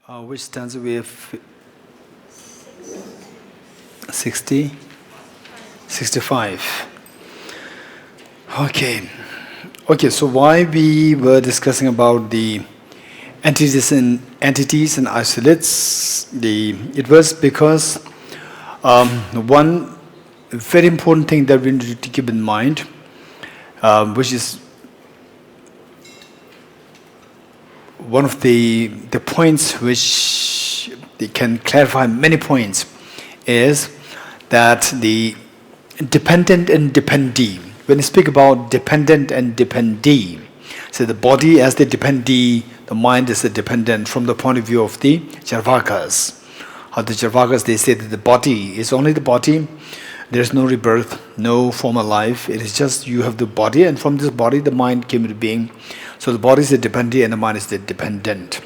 Which stanza we have? 60? 65. Okay. Okay, so why we were discussing about the entities and isolates, it was because one very important thing that we need to keep in mind, which is one of the points which they can clarify many points, is that the dependent and dependee. When you speak about dependent and dependee, so the body as the dependee, the mind is the dependent from the point of view of the Charvakas. How the Charvakas, they say that the body is only the body, there is no rebirth, no former life, it is just you have the body, and from this body the mind came into being. So the body is the dependee and the mind is the dependent.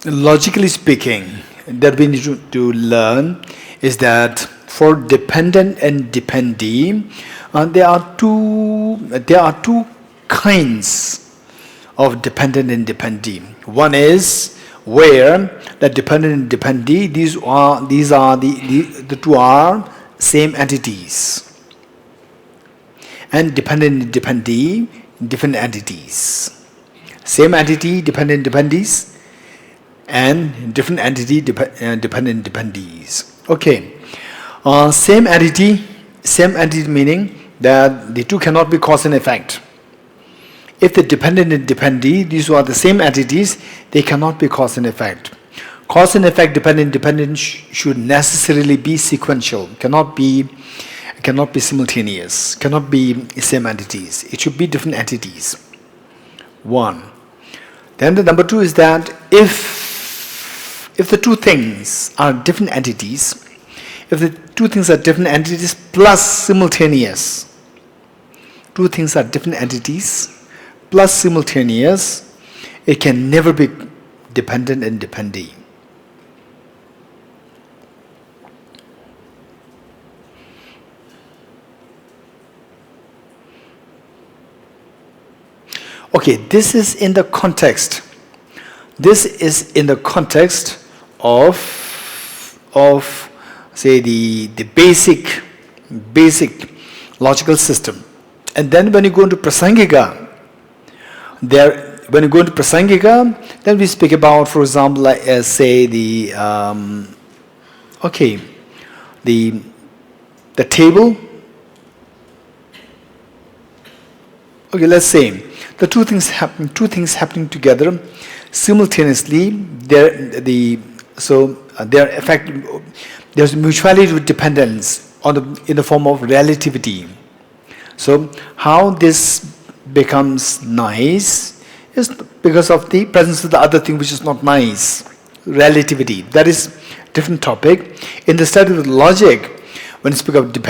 Logically speaking, that we need to learn is that for dependent and dependee, there are two kinds of dependent and dependee. One is where the dependent and dependee, these are the two are same entities, and dependent and dependee, different entities. Same entity, dependent dependees, and different entity, dependent dependees. Okay. Same entity meaning that the two cannot be cause and effect. If the dependent and dependee, these are the same entities, they cannot be cause and effect. Cause and effect, dependent should necessarily be sequential, cannot be simultaneous, cannot be same entities. It should be different entities. One. Then the number two is that if the two things are different entities, if the two things are different entities plus simultaneous, two things are different entities plus simultaneous, it can never be dependent and dependee. Okay, this is in the context. This is in the context of say the basic logical system. And then when you go into Prasangika, then we speak about, for example, like say the table. Okay, let's say the two things happening together simultaneously. There's mutuality with dependence in the form of relativity. So how this becomes nice is because of the presence of the other thing which is not nice. Relativity. That is different topic. In the study of logic, when you speak of the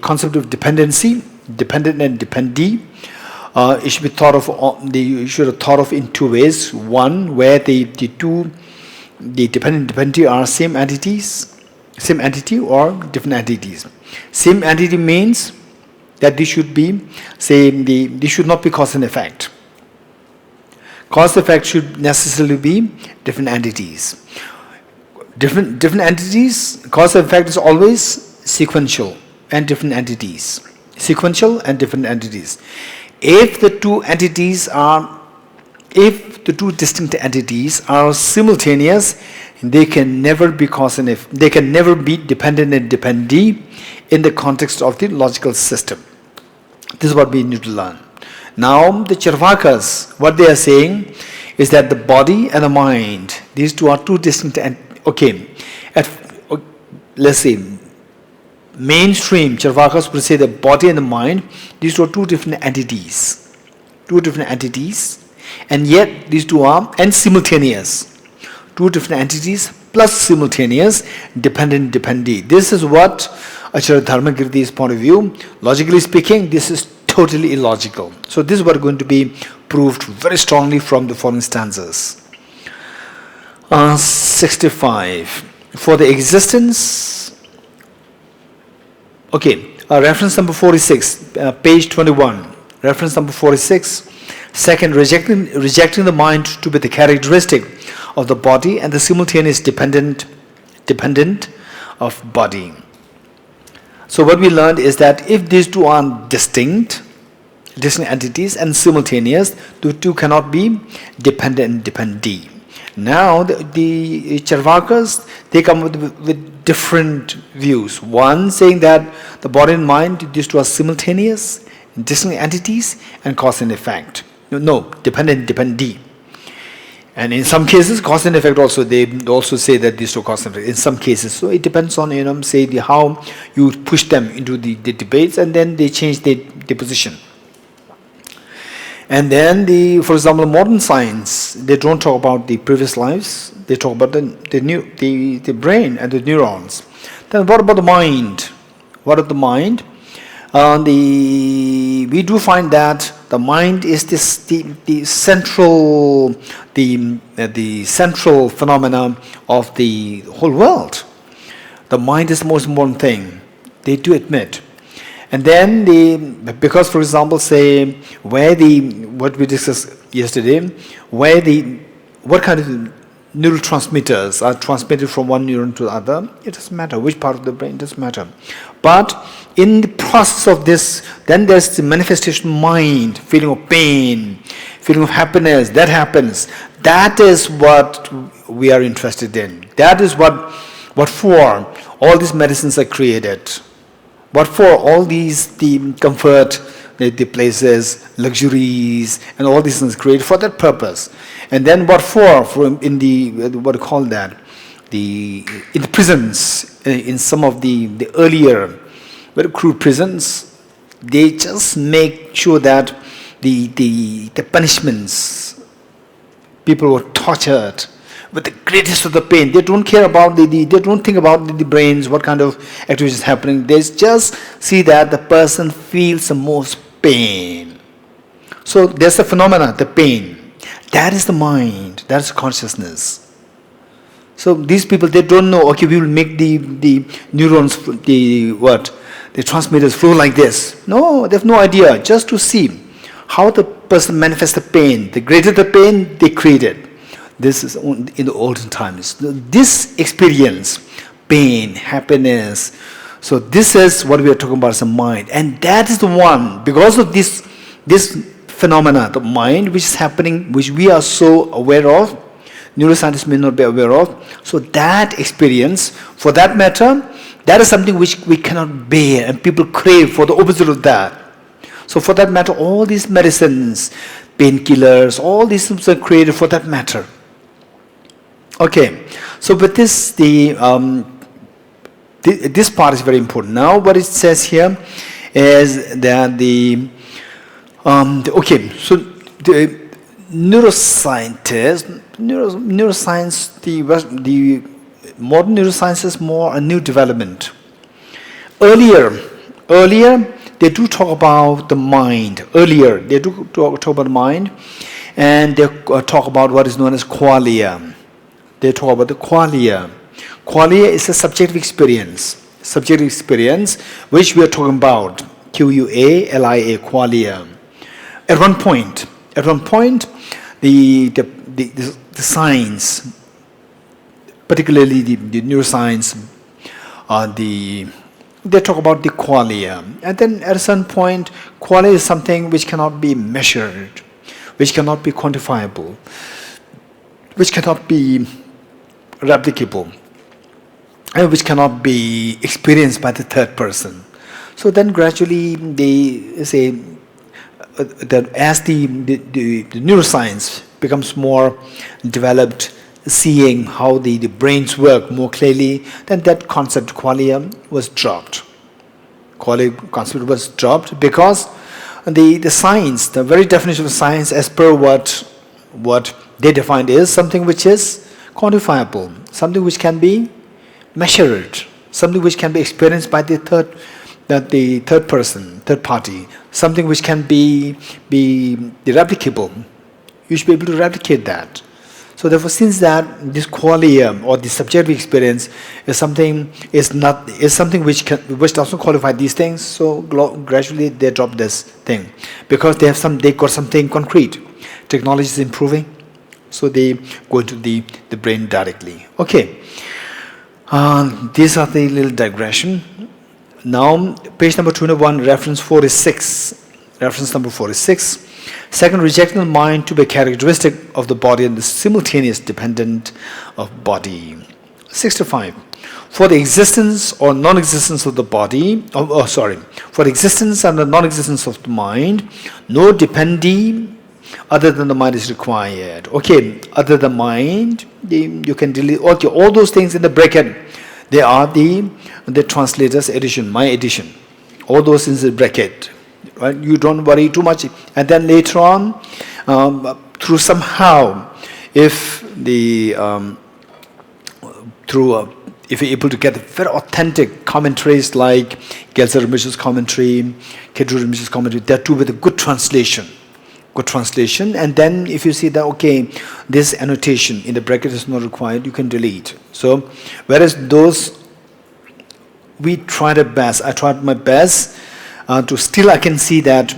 concept of dependency, dependent and dependee, it should be thought of. You should have thought of in two ways. One, where the dependent and dependee are same entity or different entities. Same entity means that they should be they should not be cause and effect. Cause and effect should necessarily be different entities. Different entities, cause and effect is always sequential and different entities. Sequential and different entities. If the two distinct entities are simultaneous, they can never be cause and effect. They can never be dependent and dependee in the context of the logical system. This is what we need to learn. Now, the Charvakas, what they are saying is that the body and the mind, these two are two distinct. Let's say mainstream Charvakas would say the body and the mind, these two are two different entities, and yet these two are simultaneous. Two different entities plus simultaneous, dependent, dependee. This is what Acharya Dharmakirti's point of view. Logically speaking, this is totally illogical. So this is what is going to be proved very strongly from the following stanzas. 65. For the existence. Reference number 46, page 21. Reference number 46. Second, rejecting the mind to be the characteristic of the body and the simultaneous dependent of body. So what we learned is that if these two are distinct entities and simultaneous, the two cannot be dependee. Now the Charvakas, they come with different views. One saying that the body and mind, these two are simultaneous, distinct entities and cause and effect. No, dependee. And in some cases, cause and effect also, they also say that these two cause and effect. In some cases, so it depends on, say how you push them into the debates, and then they change their position. And then for example, modern science, they don't talk about the previous lives. They talk about the brain and the neurons. Then what about the mind? What of the mind? We do find that the mind is the central phenomena of the whole world. The mind is the most important thing. They do admit. And then because for example, say what we discussed yesterday, what kind of neurotransmitters are transmitted from one neuron to the other, it doesn't matter. Which part of the brain, doesn't matter. But in the process of this, then there's the manifestation of mind, feeling of pain, feeling of happiness, that happens. That is what we are interested in. That is what for all these medicines are created. What for all the comfort, the places, luxuries, and all these things created for that purpose. And then what for in the, what do you call that? In the prisons, in some of the earlier, very crude prisons, they just make sure that the punishments, people were tortured with the greatest of the pain. They don't care about they don't think about the brains, what kind of activity is happening. They just see that the person feels the most pain. So there's the phenomena, the pain. That is the mind, that is consciousness. So these people, they don't know, okay, we will make the neurons, the transmitters flow like this. No, they have no idea. Just to see how the person manifests the pain. The greater the pain, they created. This is in the olden times. This experience, pain, happiness. So this is what we are talking about as a mind. And that is the one, because of this phenomena, the mind, which is happening, which we are so aware of, neuroscientists may not be aware of. So that experience, for that matter, that is something which we cannot bear, and people crave for the opposite of that. So for that matter, all these medicines, painkillers, all these things are created for that matter. Okay, so with this, this part is very important. Now what it says here is that okay, so the neuroscience, the modern neuroscience is more a new development. Earlier, they do talk about the mind. Earlier, they do talk about the mind, and they talk about what is known as qualia. They talk about the qualia. Qualia is a subjective experience, which we are talking about. Qualia, qualia. At one point, the science, particularly the neuroscience, they talk about the qualia. And then at a certain point, qualia is something which cannot be measured, which cannot be quantifiable, which cannot be replicable, and which cannot be experienced by the third person. So then gradually they say that as the neuroscience becomes more developed, seeing how the brains work more clearly, then that concept qualia was dropped. Qualia concept was dropped because the science, the very definition of science as per what they defined is something which is quantifiable, something which can be measured, something which can be experienced by the third person, third party, something which can be replicable. You should be able to replicate that. So therefore, since that this qualia or the subjective experience is something which doesn't qualify these things, so gradually they drop this thing because they got something concrete. technology is improving, so they go into the brain directly. Okay, these are the little digression. Now, page number 21, reference 46. Reference number 46. Second, rejecting the mind to be characteristic of the body and the simultaneous dependent of body. 65. For the existence or non-existence of the body, for the existence and the non-existence of the mind, no dependee other than the mind is required. Okay, other than mind, you can delete all those things in the bracket. They are the translator's edition, my edition. All those in the bracket. Right? You don't worry too much. And then later on, through somehow, if you're able to get very authentic commentaries like Geshe Rinpoche's commentary, Kedru Rinpoche's commentary, that too with a good translation. And then if you see that, okay, this annotation in the bracket is not required, you can delete. So, whereas those, we tried our best. I tried my best to still I can see that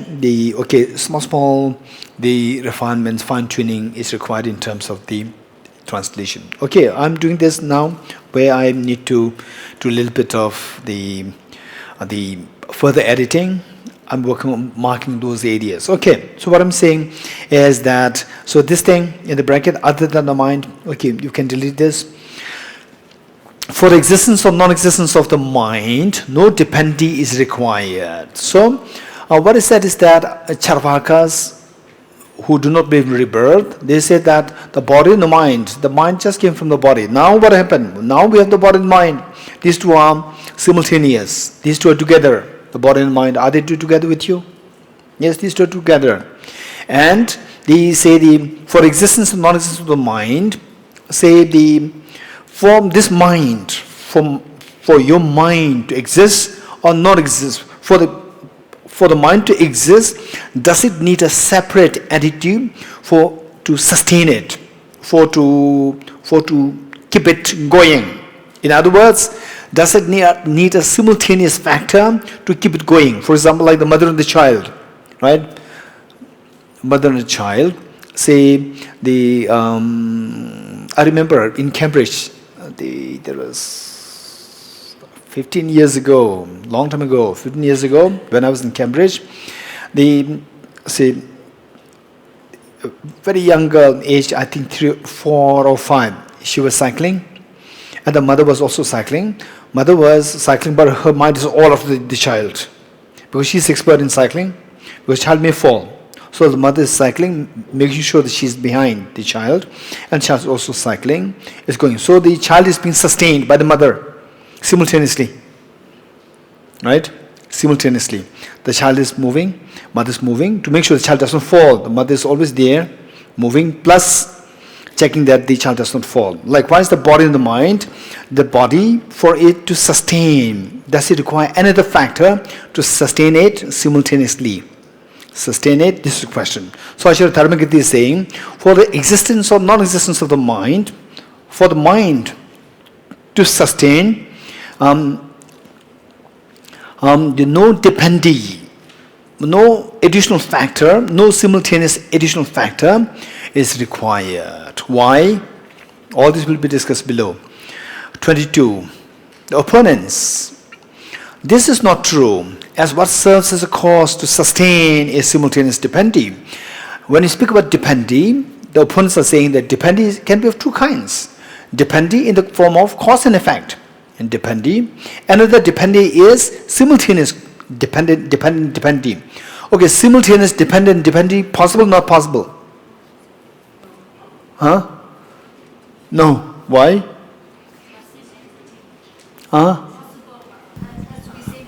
small, the refinements, fine-tuning is required in terms of the translation. Okay, I'm doing this now where I need to do a little bit of the further editing. I'm working on marking those areas. Okay, so what I'm saying is that, so this thing in the bracket, other than the mind, okay, you can delete this. For the existence or non-existence of the mind, no dependee is required. So, what is that Charvakas who do not believe in rebirth, they say that the body and the mind just came from the body. Now what happened? Now we have the body and mind. These two are simultaneous. These two are together. The body and mind, are they two together with you? Yes, these two are together. And they say for existence and non-existence of the mind, say from this mind, for your mind to exist or not exist, for the mind to exist, does it need a separate entity to sustain it, for to keep it going? In other words, does it need a simultaneous factor to keep it going? For example, like the mother and the child, right? Mother and the child. Say I remember in Cambridge, there was 15 years ago, long time ago, 15 years ago, when I was in Cambridge, very young girl, aged I think 3, 4 or 5, she was cycling, and the mother was also cycling. Mother was cycling, but her mind is all of the child, because she's expert in cycling, because child may fall. So the mother is cycling, making sure that she's behind the child, and child is also cycling, is going. So the child is being sustained by the mother simultaneously, right? Simultaneously, the child is moving, mother is moving to make sure the child doesn't fall. The mother is always there, moving, plus checking that the child does not fall. Likewise, the body and the mind, the body, for it to sustain, does it require another factor to sustain it simultaneously? Sustain it? This is the question. So Acharya Dharmakirti is saying, for the existence or non-existence of the mind, for the mind to sustain, no dependee, no additional factor, no simultaneous additional factor is required. Why? All this will be discussed below. 22. The opponents. This is not true, as what serves as a cause to sustain a simultaneous dependee. When you speak about dependee, the opponents are saying that dependee can be of two kinds. Dependee in the form of cause and effect, and dependee. Another dependee is simultaneous dependee. Okay, simultaneous dependee, possible, not possible? Huh? No. Why? Huh?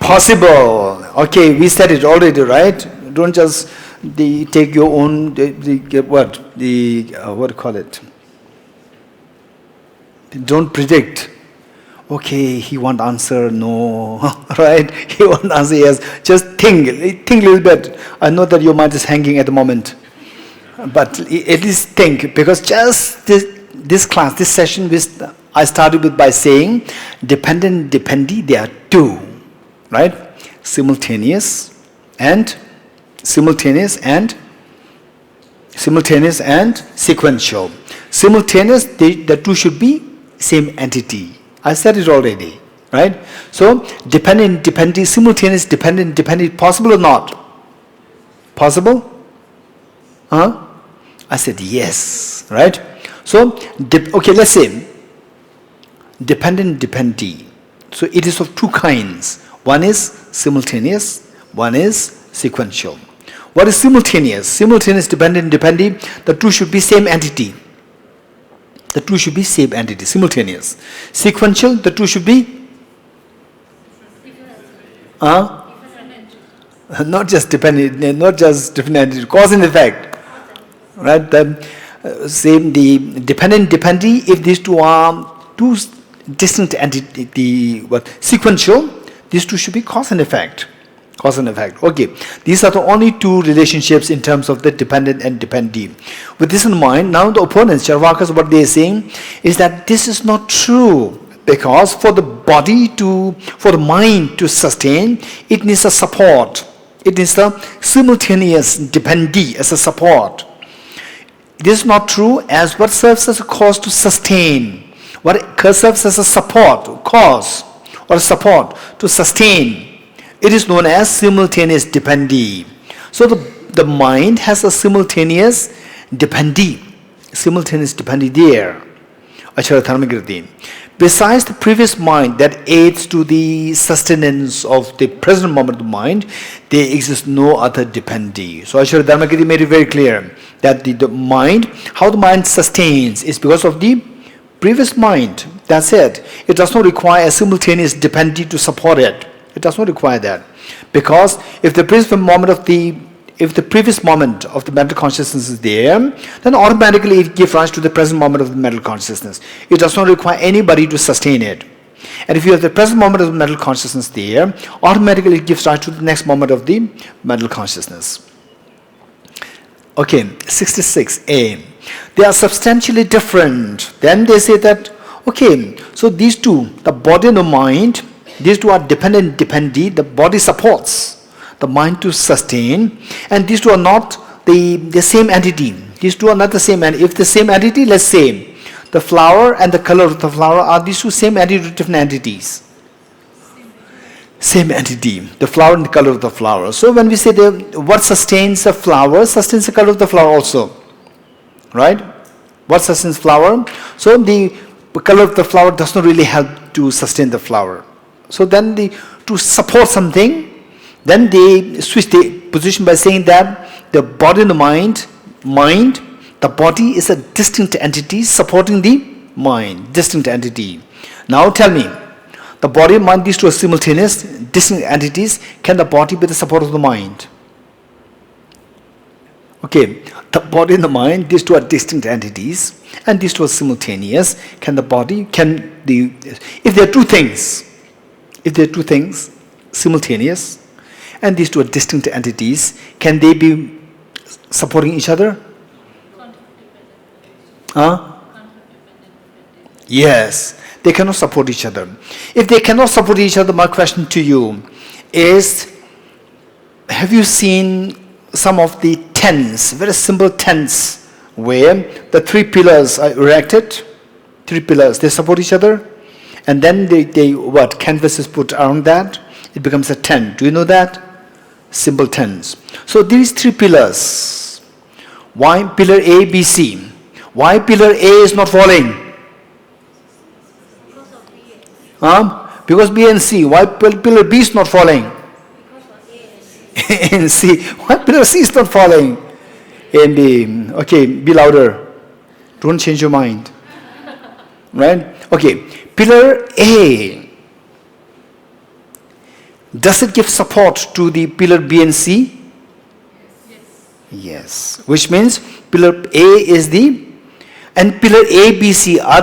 Possible. Okay, we said it already, right? Don't just take your own what do you call it? Don't predict. Okay, he won't answer no, right? He won't answer yes. Just think a little bit. I know that your mind is hanging at the moment, but at least think, because just this class, this session, I started with by saying dependent, dependee. There are two, right? Simultaneous and Simultaneous and sequential. Simultaneous, the two should be same entity. I said it already, right? So dependent, dependent, simultaneous, dependent, dependent, possible or not? Possible? Huh? I said yes, right? So, okay, let's say dependent, dependent. So it is of two kinds. One is simultaneous, one is sequential. What is simultaneous? Simultaneous, dependent, dependent. The two should be same entity. The two should be same entity, simultaneous. Sequential, the two should be not just dependent, not just different entity, cause and effect. Right? Same, the dependent, dependent, if these two are two distinct entity, sequential, these two should be cause and effect. Cause and effect. Okay. These are the only two relationships in terms of the dependent and dependent. With this in mind, now the opponents, Charvakas, what they are saying is that this is not true. Because for the mind to sustain, it needs a support. It needs a simultaneous dependent as a support. This is not true as what serves as a cause to sustain. What serves as a support, cause, or support to sustain. It is known as simultaneous dependee. So the mind has a simultaneous dependee. Simultaneous dependee there. Acharya Dharmakirti. Besides the previous mind that aids to the sustenance of the present moment of the mind, there exists no other dependee. So Acharya Dharmakirti made it very clear that the mind, how the mind sustains is because of the previous mind. That's it. It does not require a simultaneous dependee to support it. It does not require that. Because if the previous moment of the mental consciousness is there, then automatically it gives rise to the present moment of the mental consciousness. It does not require anybody to sustain it. And if you have the present moment of the mental consciousness there, automatically it gives rise to the next moment of the mental consciousness. Okay, 66a. They are substantially different. Then they say that, okay, so these two, the body and the mind, these two are dependent, dependent. The body supports the mind to sustain, and these two are not the same entity. These two are not the same entity. If the same entity, let's say, the flower and the color of the flower, are these two same entity or different entities? Same entity. The flower and the color of the flower. So when we say what sustains a flower, sustains the color of the flower also. Right? What sustains flower? So the color of the flower does not really help to sustain the flower. So then to support something, then they switch the position by saying that the body and the mind, the body is a distinct entity supporting the mind, distinct entity. Now tell me, the body and mind, these two are simultaneous, distinct entities. Can the body be the support of the mind? Okay, the body and the mind, these two are distinct entities, and these two are simultaneous. If there are two things, simultaneous, and these two are distinct entities, can they be supporting each other? Yes, they cannot support each other. If they cannot support each other, my question to you is, have you seen some of the tents, very simple tents, where the three pillars are erected? Three pillars, they support each other, and then canvas is put around that, it becomes a tent. Do you know that? Simple tents. So these three pillars, why pillar A, B, C? Why pillar A is not falling? Because B and C. Why pillar B is not falling? A and C. Why pillar C is not falling? A and B. Okay, be louder. Don't change your mind. Right? Okay, pillar A. Does it give support to the pillar B and C? Yes. Which means pillar A is and pillar A, B, C, are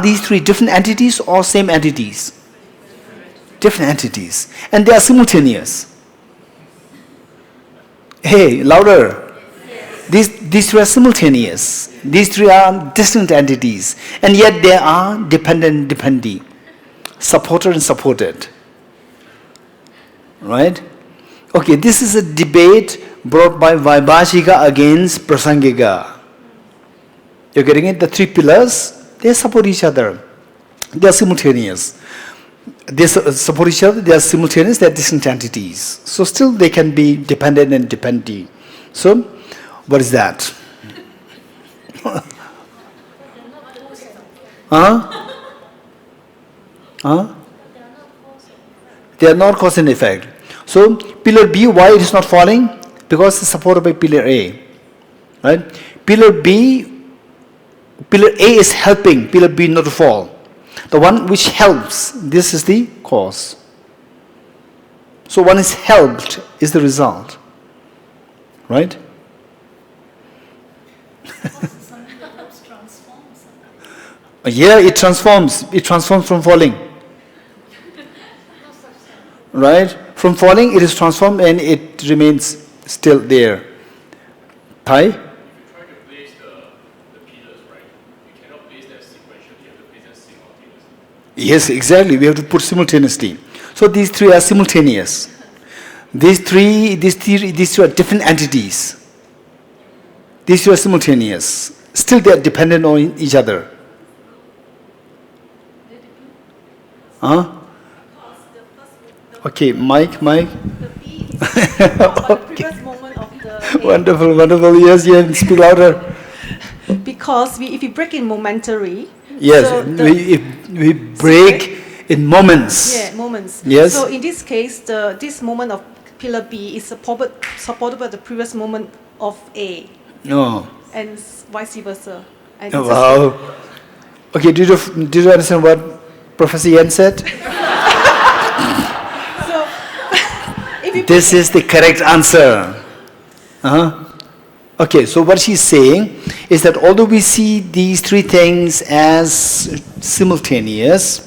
these three different entities or same entities? Different entities. And they are simultaneous. Hey, louder. These three are simultaneous. These three are distinct entities. And yet they are dependent, dependent. Supported and supported. Right? Okay, this is a debate brought by Vaibhashika against Prasangika. You're getting it? The three pillars, they support each other. They are simultaneous. They support each other, they are simultaneous, they are distinct entities. So still they can be dependent and dependent. So, what is that? Huh? Huh? They are not cause and effect. So, pillar B, why it is not falling? Because it's supported by pillar A. Right? Pillar A is helping pillar B not to fall. The one which helps, this is the cause. So one is helped is the result. Right? Yeah, it transforms. It transforms from falling. Right? From falling, it is transformed and it remains still there. Thai? Yes, exactly. We have to put simultaneously. So these three are simultaneous. These two are different entities. These two are simultaneous. Still they are dependent on each other. Huh? Okay, Mike. Okay. Wonderful. Yes, speak louder. Because if we break in momentary. Yes, so we break in moments. Yeah, moments. Yes. So in this case, this moment of pillar B is supported by the previous moment of A. No. And vice versa. And wow. Okay, did you understand what Professor Yen said? This is the correct answer. Okay, so what she's saying is that although we see these three things as simultaneous,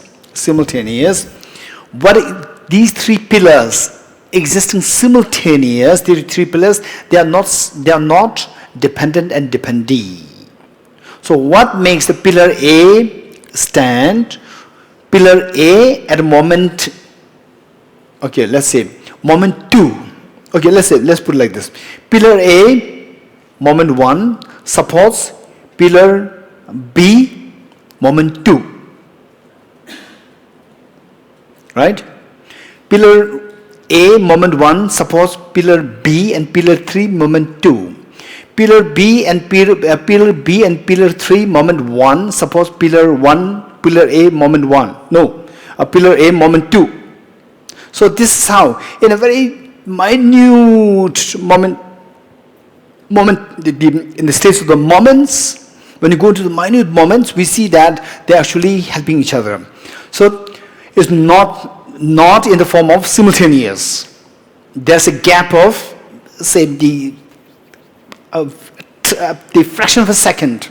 what these three pillars existing simultaneous, the three pillars, they are not dependent and dependee. So what makes the pillar A stand? Pillar A at a moment, okay, let's say moment 2. Okay, let's put it like this. Pillar A, moment 1, supports pillar B, moment 2. Right? Pillar A, moment 1, supports pillar B and pillar 3, moment 2. Pillar B and pillar 3, moment 1, supports pillar A, moment 1. No, pillar A, moment 2. So this is how, in a very minute moment, in the states of the moments, when you go into the minute moments, we see that they're actually helping each other. So it's not in the form of simultaneous. There's a gap of, say, the fraction of a second.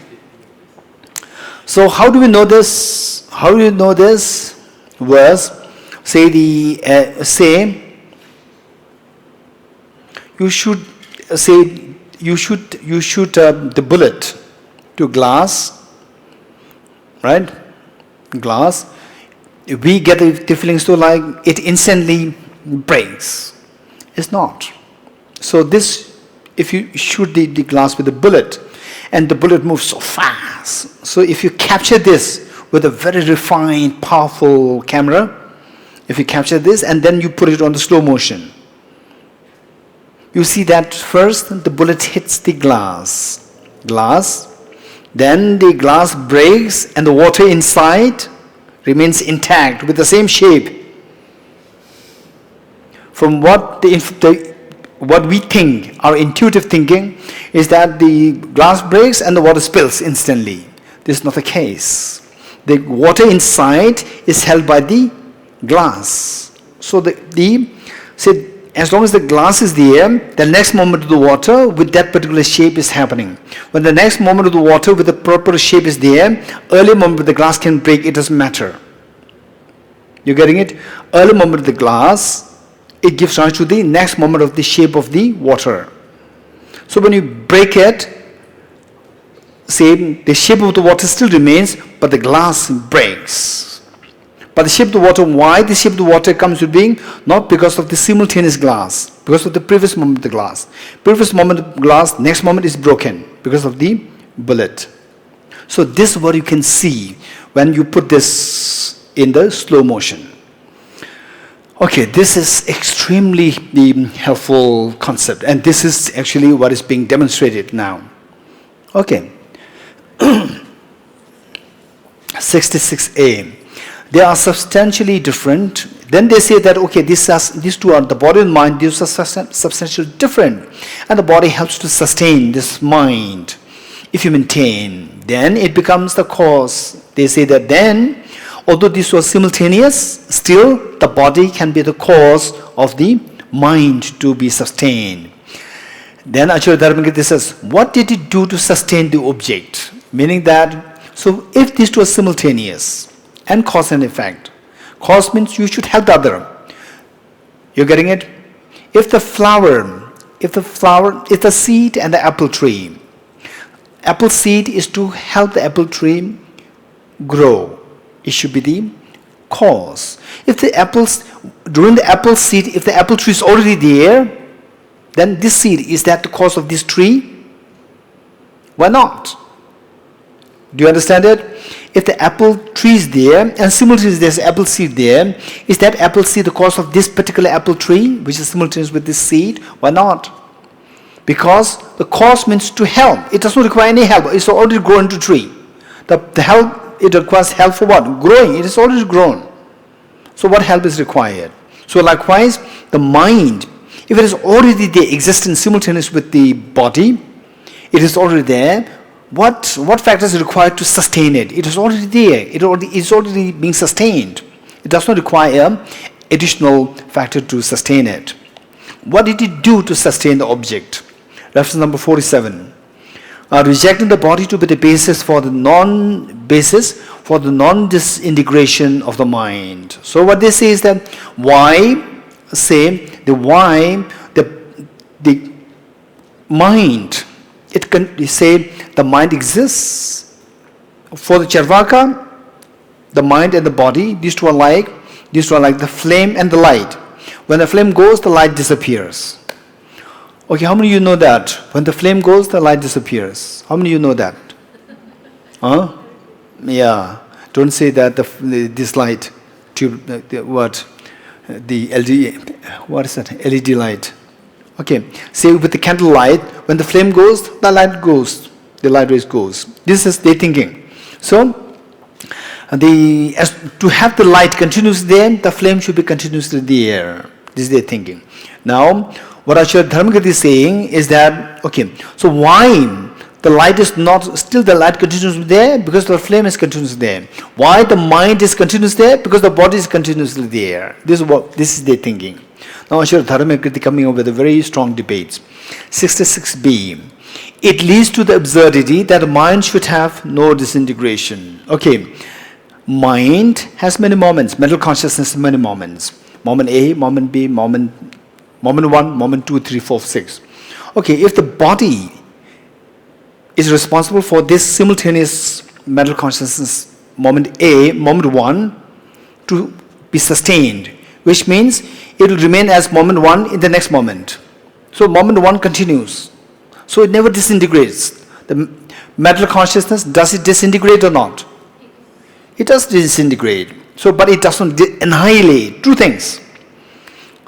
So how do we know this? How do you know this verse? Say you should shoot the bullet to glass, right? Glass. We get the feeling so like it instantly breaks. It's not. So this, if you shoot the glass with a bullet, and the bullet moves so fast. So if you capture this with a very refined, powerful camera, if you capture this and then you put it on the slow motion, you see that first the bullet hits the glass, then the glass breaks and the water inside remains intact with the same shape. From what we think, our intuitive thinking is that the glass breaks and the water spills instantly. This is not the case. The water inside is held by the glass. So as long as the glass is there, the next moment of the water with that particular shape is happening. When the next moment of the water with the proper shape is there, early moment with the glass can break, it doesn't matter. You're getting it? Early moment of the glass, it gives rise to the next moment of the shape of the water. So when you break it, say the shape of the water still remains, but the glass breaks. But the shape of the water, why the shape of the water comes to being? Not because of the simultaneous glass, because of the previous moment of the glass. Previous moment of glass, next moment is broken because of the bullet. So this is what you can see when you put this in the slow motion. Okay, this is extremely helpful concept, and this is actually what is being demonstrated now. Okay. 66a. They are substantially different. Then they say that, okay, these two are the body and mind, these are substantially different. And the body helps to sustain this mind. If you maintain, then it becomes the cause. They say that then, although this was simultaneous, still the body can be the cause of the mind to be sustained. Then Acharya Dharmakirti says, what did it do to sustain the object? Meaning that, so if these two are simultaneous, and cause and effect. Cause means you should help the other. You're getting it? If the seed and the apple tree, apple seed is to help the apple tree grow. It should be the cause. If the apples, during the apple seed, if the apple tree is already there, then this seed, is that the cause of this tree? Why not? Do you understand it? If the apple tree is there and simultaneously there's apple seed there, is that apple seed the cause of this particular apple tree, which is simultaneous with this seed? Why not? Because the cause means to help. It does not require any help. It's already grown into tree. The help, it requires help for what? Growing. It is already grown. So what help is required? So likewise, the mind, if it is already there, existing simultaneous with the body, it is already there. What factors are required to sustain it? It is already there. It is already being sustained. It does not require additional factor to sustain it. What did it do to sustain the object? Reference number 47. Rejecting the body to be the basis for the non-disintegration of the mind. So what they say is that the mind, it can say the mind exists. For the Charvaka, the mind and the body, these two are like the flame and the light. When the flame goes, the light disappears. Okay, how many of you know that? When the flame goes, the light disappears. How many of you know that? Huh? Yeah. Don't say that this light tube, the LED, what is that? LED light. Okay. Say with the candle light, when the flame goes, the light goes. The light rays goes. This is their thinking. So, to have the light continuously there, the flame should be continuously there. This is their thinking. Now, what Acharya Dharmakirti is saying is that, okay, so why the light is not, still the light continues there? Because the flame is continuously there. Why the mind is continuously there? Because the body is continuously there. This is their thinking. Now Acharya Dharmakirti coming up with a very strong debate. 66b. It leads to the absurdity that mind should have no disintegration. Okay, mind has many moments. Mental consciousness has many moments. Moment A, moment B, moment 1, moment 2, 3, 4, 6. Okay, if the body is responsible for this simultaneous mental consciousness, moment A, moment 1, to be sustained, which means it will remain as moment 1 in the next moment. So moment 1 continues. So it never disintegrates. The mental consciousness, does it disintegrate or not? It does disintegrate. So, but it doesn't annihilate. Two things.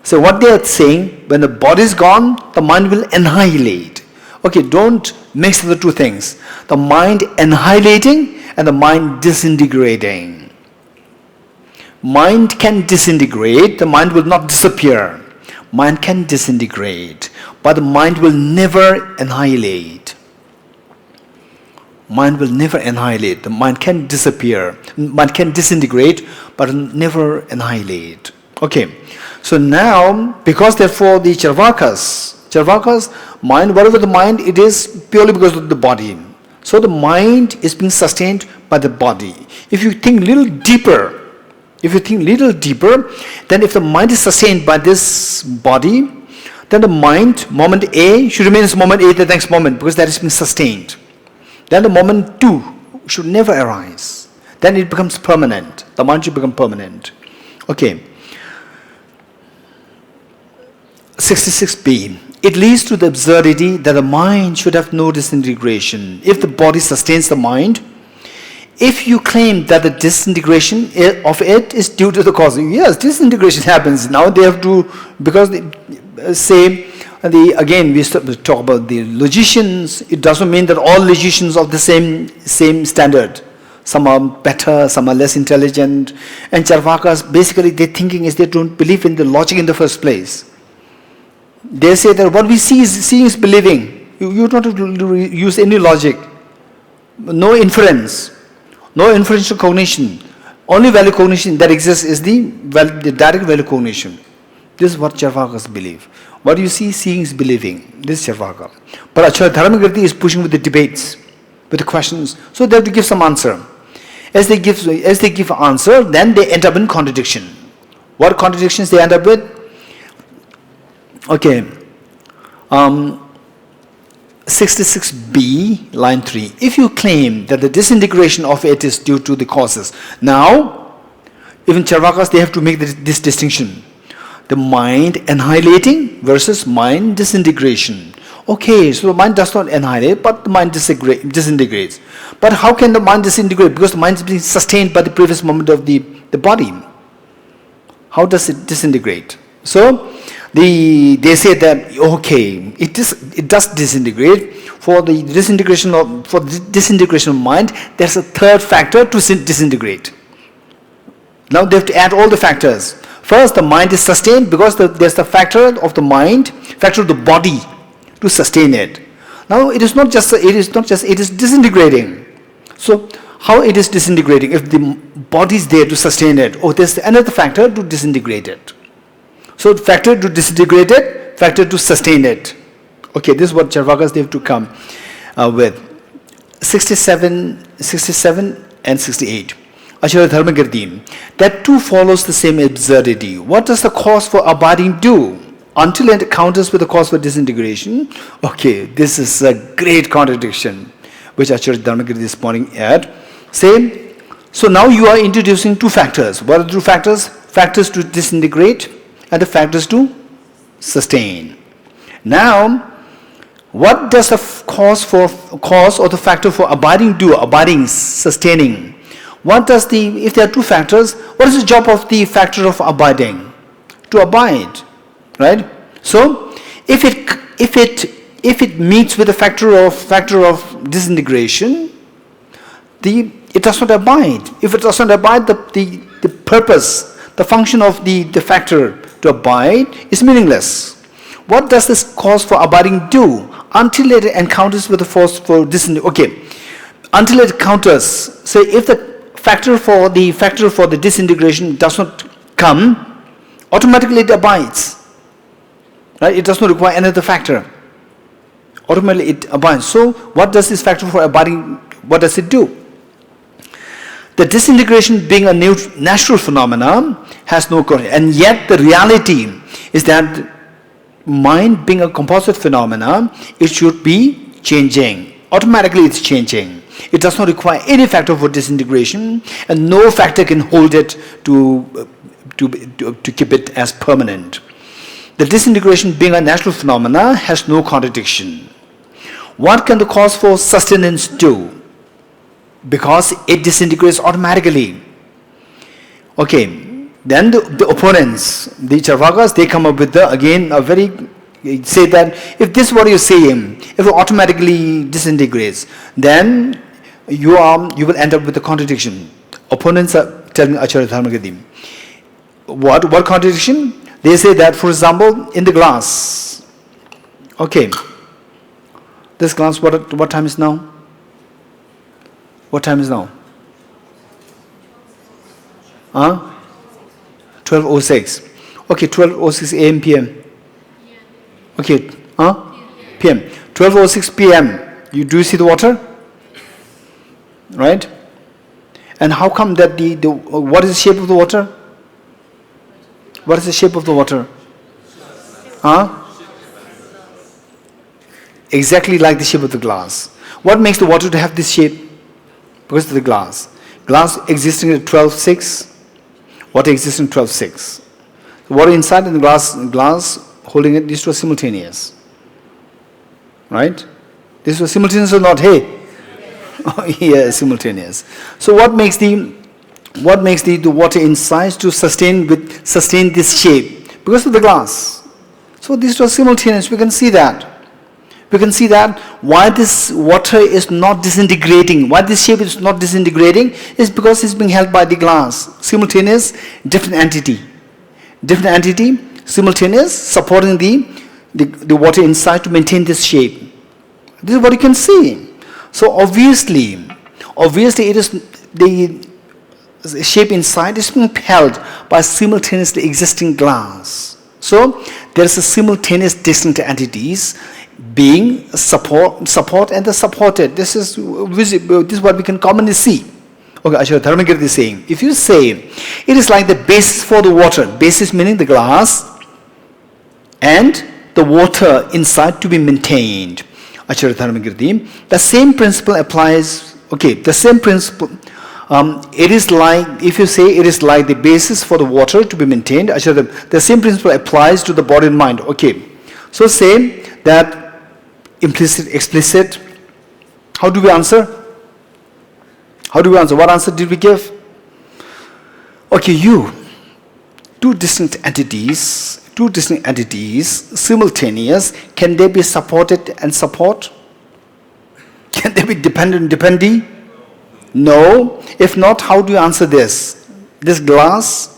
So what they are saying, when the body is gone, the mind will annihilate. Okay, don't mix the two things. The mind annihilating and the mind disintegrating. Mind can disintegrate, the mind will not disappear. Mind can disintegrate, but the mind will never annihilate. Mind will never annihilate. The mind can disappear. Mind can disintegrate, but never annihilate. Okay. So now, because therefore the Charvakas, mind, whatever the mind, it is purely because of the body. So the mind is being sustained by the body. If you think little deeper, then if the mind is sustained by this body, then the mind, moment A, should remain as moment A the next moment, because that is being sustained. Then the moment 2 should never arise. then it becomes permanent. The mind should become permanent. Okay. 66b. It leads to the absurdity that the mind should have no disintegration. If the body sustains the mind, if you claim that the disintegration of it is due to the cause, yes, disintegration happens. Now they have to, because again we talk about the logicians. It doesn't mean that all logicians are the same standard. Some are better, some are less intelligent. And Charvakas, basically their thinking is they don't believe in the logic in the first place. They say that what we see is seeing is believing. You don't have to use any logic. No inference. No inferential cognition. Only value cognition that exists is the direct value cognition. This is what Charvakas believe. What you see, seeing is believing. This is Charvaka. But Acharya Dharmakirti is pushing with the debates, with the questions. So they have to give some answer. As they give answer, then they end up in contradiction. What contradictions they end up with? Okay. 66b, line 3. If you claim that the disintegration of it is due to the causes. Now, even Charvakas, they have to make this distinction. The mind annihilating versus mind disintegration. Okay, so the mind does not annihilate, but the mind disintegrates. But how can the mind disintegrate? Because the mind is being sustained by the previous moment of the body. How does it disintegrate? So, they say that okay, it does disintegrate. For the disintegration of mind, there's a third factor to disintegrate. Now they have to add all the factors. First, the mind is sustained because there's the factor of the mind, factor of the body to sustain it. Now it is disintegrating. So how it is disintegrating? If the body is there to sustain it, there's another factor to disintegrate it. So factor to disintegrate it, factor to sustain it. Okay, this is what Charvakas they have to come with. 67 and 68. Acharya Dharmakirti. That too follows the same absurdity. What does the cause for abiding do? Until it encounters with the cause for disintegration. Okay, this is a great contradiction which Acharya Dharmakirti is pointing at. Say, so now you are introducing two factors. What are the two factors? Factors to disintegrate and the factors to sustain. Now, what does the cause or the factor for abiding do? Abiding, sustaining. What does if there are two factors, what is the job of the factor of abiding? To abide, right? So, if it meets with the factor of disintegration, it does not abide. If it does not abide, the purpose, the function of the factor to abide is meaningless. What does this cause for abiding do? Until it encounters with the force for disintegration. Okay, until it encounters. So if the factor for the disintegration does not come, automatically it abides. Right? It does not require another factor. Automatically it abides. So what does this factor for abiding, what does it do? The disintegration being a natural phenomenon has no cause, and yet the reality is that mind being a composite phenomenon, it should be changing. Automatically it's changing. It does not require any factor for disintegration, and no factor can hold it to keep it as permanent. The disintegration being a natural phenomena has no contradiction. What can the cause for sustenance do? Because it disintegrates automatically. Okay, then the opponents, the Charvakas, they come up with say that if this is what you're saying, if it automatically disintegrates, then you will end up with a contradiction. Opponents are telling Acharya Dharmakirti. What contradiction? They say that, for example, in the glass. Okay, this glass, what time is now? What time is now? 12:06. Okay, 12:06 a.m. p.m. Okay, p.m. 12:06 p.m. Do you see the water? Right? And how come that what is the shape of the water? What is the shape of the water? Exactly like the shape of the glass. What makes the water to have this shape? Because of the glass. Glass existing at 12.6. Water existing at 12.6. The water inside and the glass holding it, these two are simultaneous. Right? These two are simultaneous or not? Hey? Oh, yeah, simultaneous. So what makes the water inside to sustain this shape? Because of the glass. So these two are simultaneous. We can see that. We can see that why this water is not disintegrating, why this shape is not disintegrating is because it's being held by the glass. Simultaneous, different entity. Different entity, simultaneous, supporting the water inside to maintain this shape. This is what you can see. So obviously it is the shape inside is being held by simultaneously existing glass. So there is a simultaneous distinct entities being support and the supported. This is what we can commonly see. Okay, Acharya Dharmakirti is saying, if you say it is like the basis for the water, basis meaning the glass and the water inside to be maintained. Acharya Dharmakirti, the same principle applies. Okay, the same principle. It is like, if you say it is like the basis for the water to be maintained, Acharya, the same principle applies to the body and mind. Okay, so say that implicit, explicit. How do we answer? How do we answer? What answer did we give? Okay, two distinct entities, simultaneous, can they be supported and support? Can they be dependent, dependee? No. If not, how do you answer this? This glass,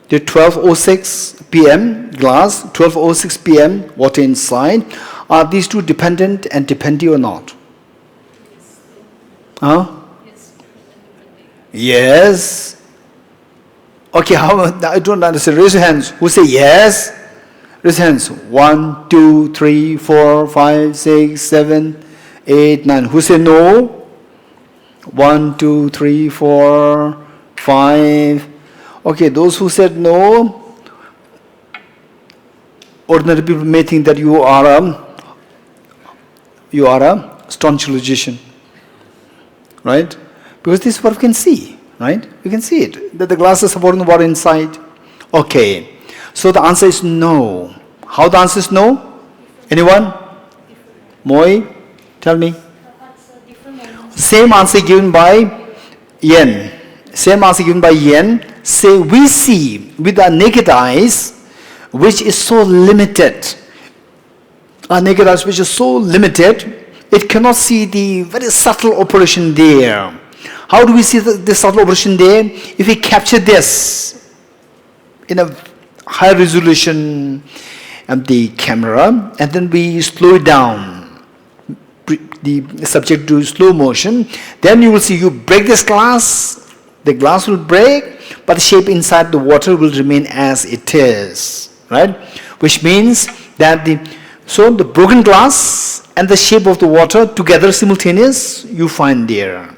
the 12:06 p.m. glass, 12:06 p.m. water inside, are these two dependent and dependee or not? Huh? Yes. Okay, I don't understand. Raise your hands. Who say yes? Raise your hands. 1, 2, 3, 4, 5, 6, 7, 8, 9. Who say no? 1, 2, 3, 4, 5. Okay, those who said no, ordinary people may think that you are a staunch logician. Right? Because this is what we can see, right? We can see it, that the glass is supporting the water inside. Okay, so the answer is no. How the answer is no? Anyone? Moi, tell me. Same answer given by Yen. Same answer given by Yen. Say, we see with our naked eyes, which is so limited. Our naked eyes, which is so limited, it cannot see the very subtle operation there. How do we see the subtle operation there? If we capture this in a high resolution and the camera, and then we slow it down, the subject to slow motion, then you will see you break this glass, the glass will break, but the shape inside the water will remain as it is, right? Which means that the broken glass and the shape of the water together simultaneous, you find there.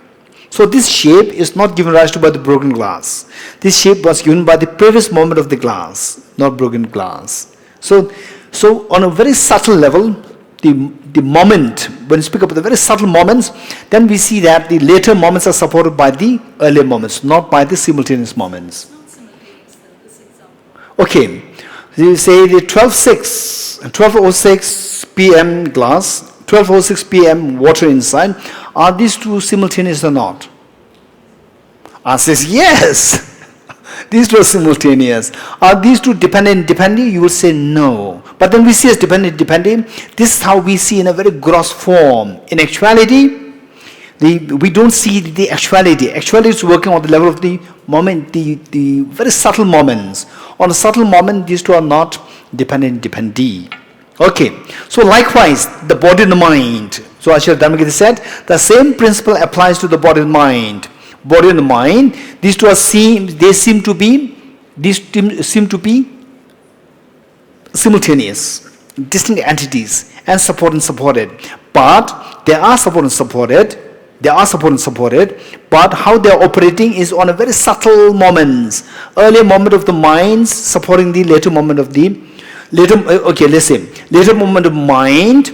So this shape is not given rise to by the broken glass. This shape was given by the previous moment of the glass, not broken glass. So on a very subtle level, the moment, when we speak about the very subtle moments, then we see that the later moments are supported by the earlier moments, not by the simultaneous moments. Okay, you say the 12:06 p.m. glass, 12:06 p.m. water inside, are these two simultaneous or not? Answer is yes. These two are simultaneous. Are these two dependent, depending? You will say no. But then we see as dependent, depending. This is how we see in a very gross form. In actuality, we don't see the actuality. Actuality is working on the level of the moment, the very subtle moments. On a subtle moment, these two are not dependent, dependee. Okay. So likewise, the body and the mind. So Acharya Dharmakirti said, the same principle applies to the body and mind. Body and mind, these two are seem to be simultaneous, distinct entities, and supported. But they are supported and supported. But how they are operating is on a very subtle moments. Earlier moment of the mind supporting the later moment of the later moment of mind.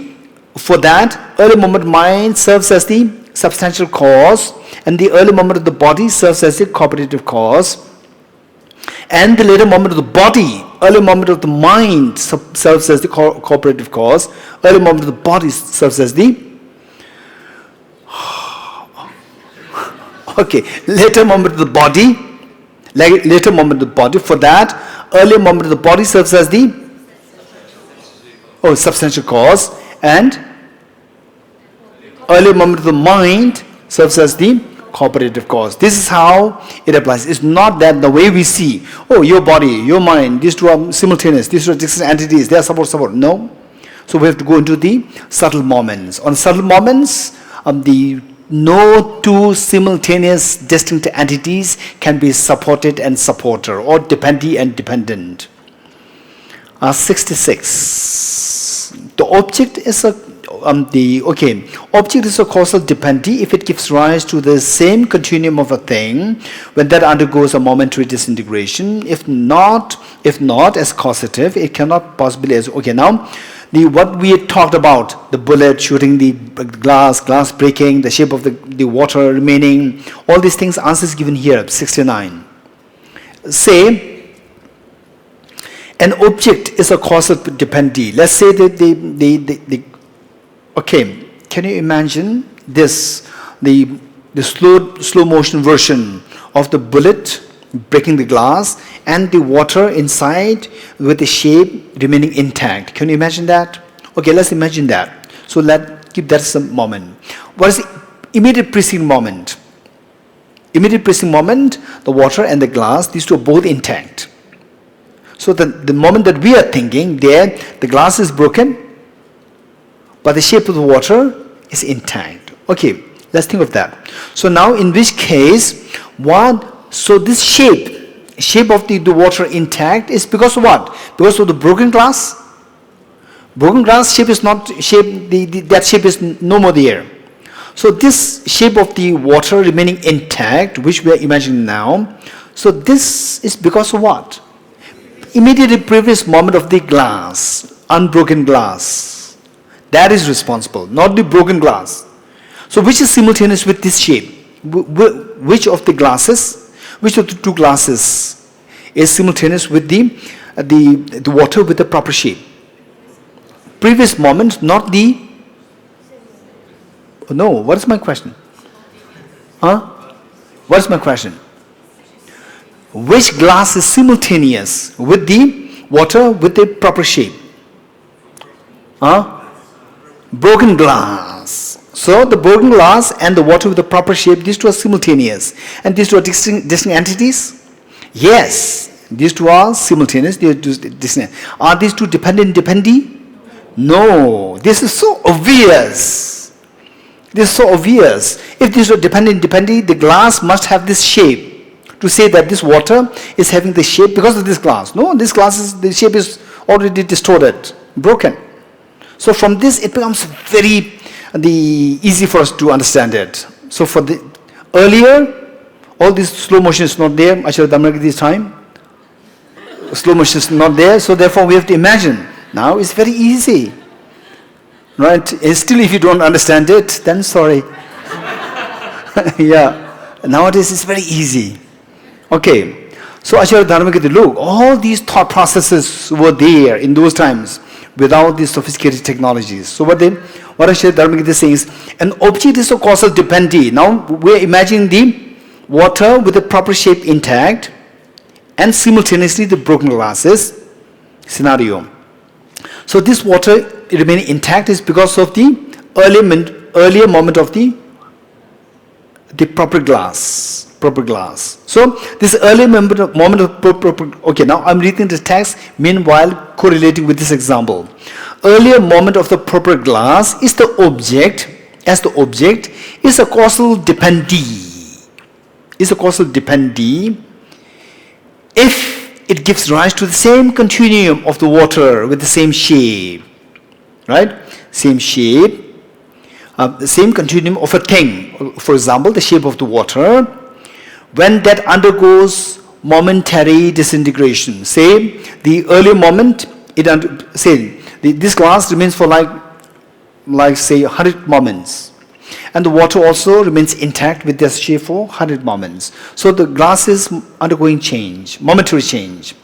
For that, early moment mind serves as the substantial cause, and the early moment of the body serves as the cooperative cause, and the later moment of the body, early moment of the mind serves as the cooperative cause, early moment of the body serves as the later moment of the body, later moment of the body. For that, early moment of the body serves as the substantial cause, and early moment of the mind serves as the cooperative cause. This is how it applies. It's not that the way we see, your body, your mind, these two are simultaneous, these two are distinct entities, they are support. No. So we have to go into the subtle moments. On subtle moments, no two simultaneous distinct entities can be supported and supporter, or dependee and dependent. 66. The object is a object is a causal dependee if it gives rise to the same continuum of a thing when that undergoes a momentary disintegration. If not as causative, it cannot possibly as now. What we had talked about, the bullet shooting the glass breaking, the shape of the water remaining, all these things, answers given here, 69. Say, an object is a causal dependee. Let's say that can you imagine this, the slow motion version of the bullet breaking the glass and the water inside with the shape remaining intact? Can you imagine that? Let's imagine that. So keep that as a moment. What is the immediate preceding moment? Immediate preceding moment, the water and the glass, these two are both intact. So the moment that we are thinking there, the glass is broken, but the shape of the water is intact. Let's think of that. So now in which case, so this shape of the water intact is because of what? Because of the broken glass? Broken glass shape is not that shape is no more there. So this shape of the water remaining intact, which we are imagining now, so this is because of what? Immediately previous moment of the glass, unbroken glass. That is responsible, not the broken glass. So which is simultaneous with this shape? Which of the two glasses is simultaneous with the water with the proper shape? Previous moment, not the... No, what is my question? What is my question? Which glass is simultaneous with the water with the proper shape? Broken glass. So the broken glass and the water with the proper shape, these two are simultaneous. And these two are distinct entities? Yes, these two are simultaneous. They are distinct. Are these two dependee? No. This is so obvious. This is so obvious. If these are dependee, the glass must have this shape. To say that this water is having the shape because of this glass. No, this glass the shape is already distorted, broken. So from this it becomes very easy for us to understand it. So for the earlier, all this slow motion is not there. Acharya Dharmakirti's time, slow motion is not there. So therefore we have to imagine. Now it's very easy, right? And still, if you don't understand it, then sorry. Yeah, nowadays it's very easy. So Acharya Dharmakirti, look, all these thought processes were there in those times without these sophisticated technologies. So what Acharya Dharmakirti is saying is, an object is a causal dependee. Now we're imagining the water with the proper shape intact and simultaneously the broken glasses scenario. So this water remaining intact is because of the earlier moment of the proper glass. So this early moment of proper. Now I'm reading the text, meanwhile correlating with this example. Earlier moment of the proper glass is the object, as the object is a causal dependee. If it gives rise to the same continuum of the water with the same shape, right? Same shape, the same continuum of a thing. For example, the shape of the water. When that undergoes momentary disintegration, say the early moment, this glass remains for like say 100 moments, and the water also remains intact with their shape for 100 moments. So the glass is undergoing change, momentary change.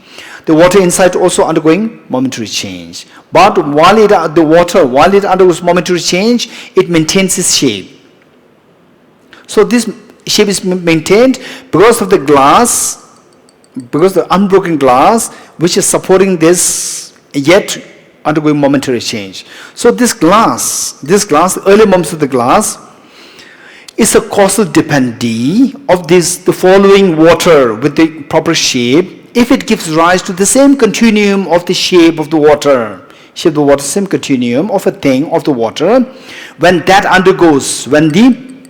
The water inside also undergoing momentary change. But while it undergoes momentary change, it maintains its shape. So this shape is maintained because of the glass, because the unbroken glass which is supporting this yet undergoing momentary change. So this glass, early moments of the glass, is a causal dependee of the following water with the proper shape, if it gives rise to the same continuum of the shape of the water, same continuum of a thing of the water, when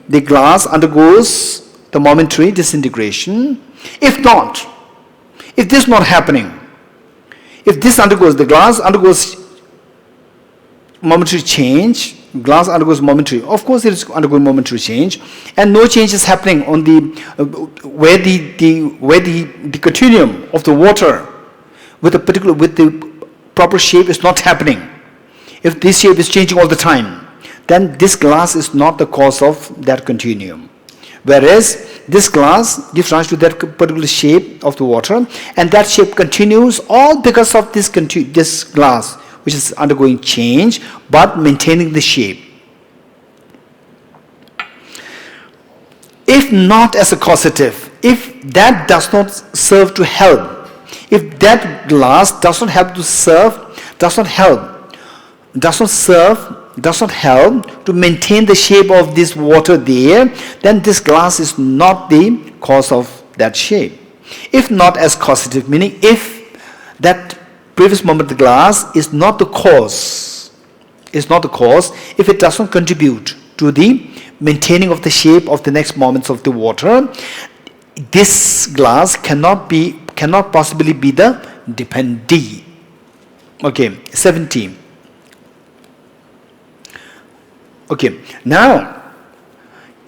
the glass undergoes the momentary disintegration. If this is not happening, if the glass undergoes momentary change, of course it is undergoing momentary change, and no change is happening on where the continuum of the water with the proper shape is not happening. If this shape is changing all the time, then this glass is not the cause of that continuum. Whereas this glass gives rise to that particular shape of the water, and that shape continues all because of this glass, which is undergoing change but maintaining the shape. If not as a causative, if that does not serve to help, if that glass does not help to maintain the shape of this water there, then this glass is not the cause of that shape. If not as causative, meaning if that previous moment of the glass is not the cause, if it does not contribute to the maintaining of the shape of the next moments of the water, this glass cannot possibly be the dependee. Okay, 17. Okay, now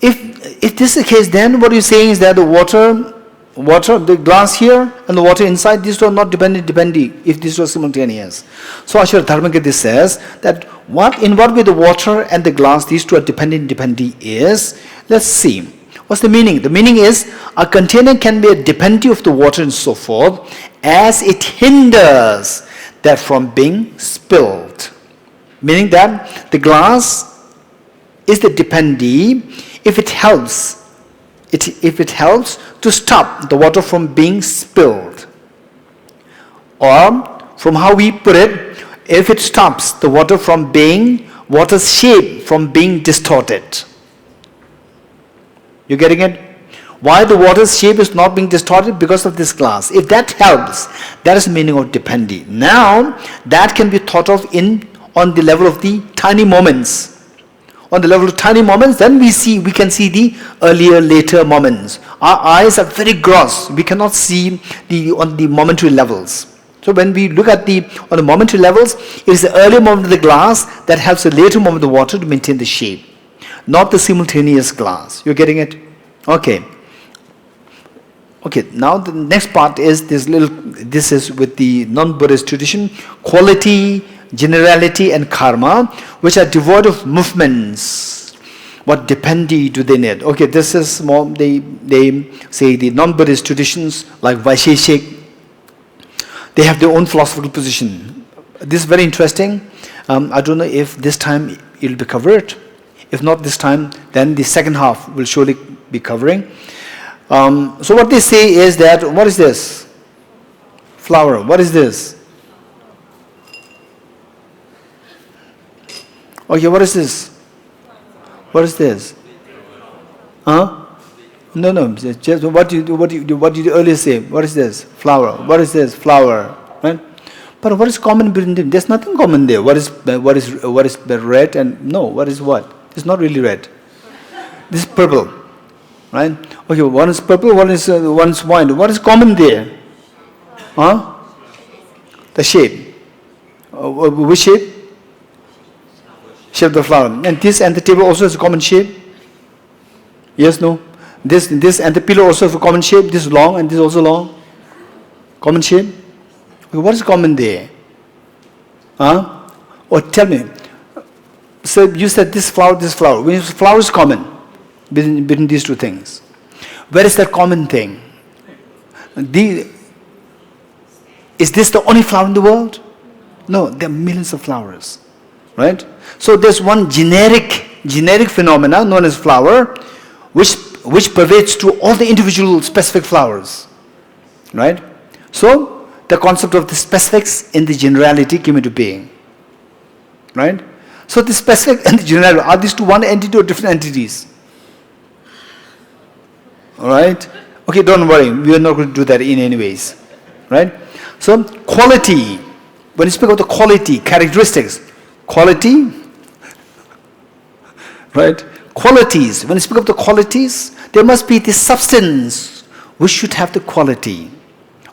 if this is the case, then what you're saying is that the water, the glass here and the water inside, these two are not dependent if these two are simultaneous. So Acharya Dharmakirti says that in what way the water and the glass, these two are dependent is, let's see. What's the meaning? The meaning is a container can be a dependent of the water and so forth as it hinders that from being spilled. Meaning that the glass is the dependee if it helps to stop the water from being spilled, or from how we put it, if it stops the water's shape from being distorted. You getting it? Why the water's shape is not being distorted? Because of this glass. If that helps, that is the meaning of dependee. Now that can be thought of on the level of the tiny moments. On the level of tiny moments, then we can see the earlier, later moments. Our eyes are very gross. We cannot see on the momentary levels. So when we look at on the momentary levels, it is the earlier moment of the glass that helps the later moment of the water to maintain the shape, not the simultaneous glass. You're getting it? Okay. Okay, now the next part is this is with the non-Buddhist tradition, quality, generality and karma, which are devoid of movements. What dependee do they need? Okay, this is more, they say the non-Buddhist traditions like Vaisheshik, they have their own philosophical position. This is very interesting. I don't know if this time it will be covered. If not this time, then the second half will surely be covering. So what they say is that, what is this? Flower. What is this? Okay, what is this? What is this? Huh? No. Just what did you earlier say? What is this? Flower. What is this? Flower. Right? But what is common between them? There's nothing common there. What is red and no? What is what? It's not really red. This is purple, right? Okay, one is purple, one's white. What is common there? Huh? The shape. Which shape? Shape of the flower. And this and the table also has a common shape? Yes, no? This and the pillow also have a common shape? This is long and this is also long? Common shape? Okay, what is common there? Huh? Or tell me. So you said this flower, when flower is common between these two things. Where is that common thing? Is this the only flower in the world? No, there are millions of flowers, right? So there's one generic phenomena known as flower, which pervades to all the individual specific flowers, right? So the concept of the specifics in the generality came into being, right? So the specific and the generality, are these two one entity or different entities? All right? Okay, don't worry, we are not going to do that in any ways, right? So quality, when you speak of the quality, characteristics, quality, right? Qualities, when you speak of the qualities, there must be the substance which should have the quality.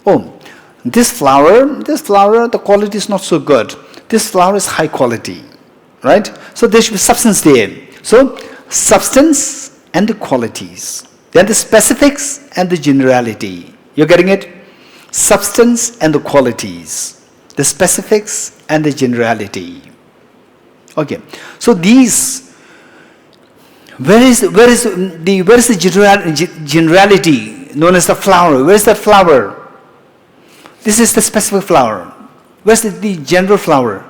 Oh, this flower, the quality is not so good. This flower is high quality, right? So there should be substance there. So substance and the qualities. Then the specifics and the generality. You're getting it? Substance and the qualities. The specifics and the generality. Okay. So these, where is the generality known as the flower? Where is that flower? This is the specific flower. Where's the general flower?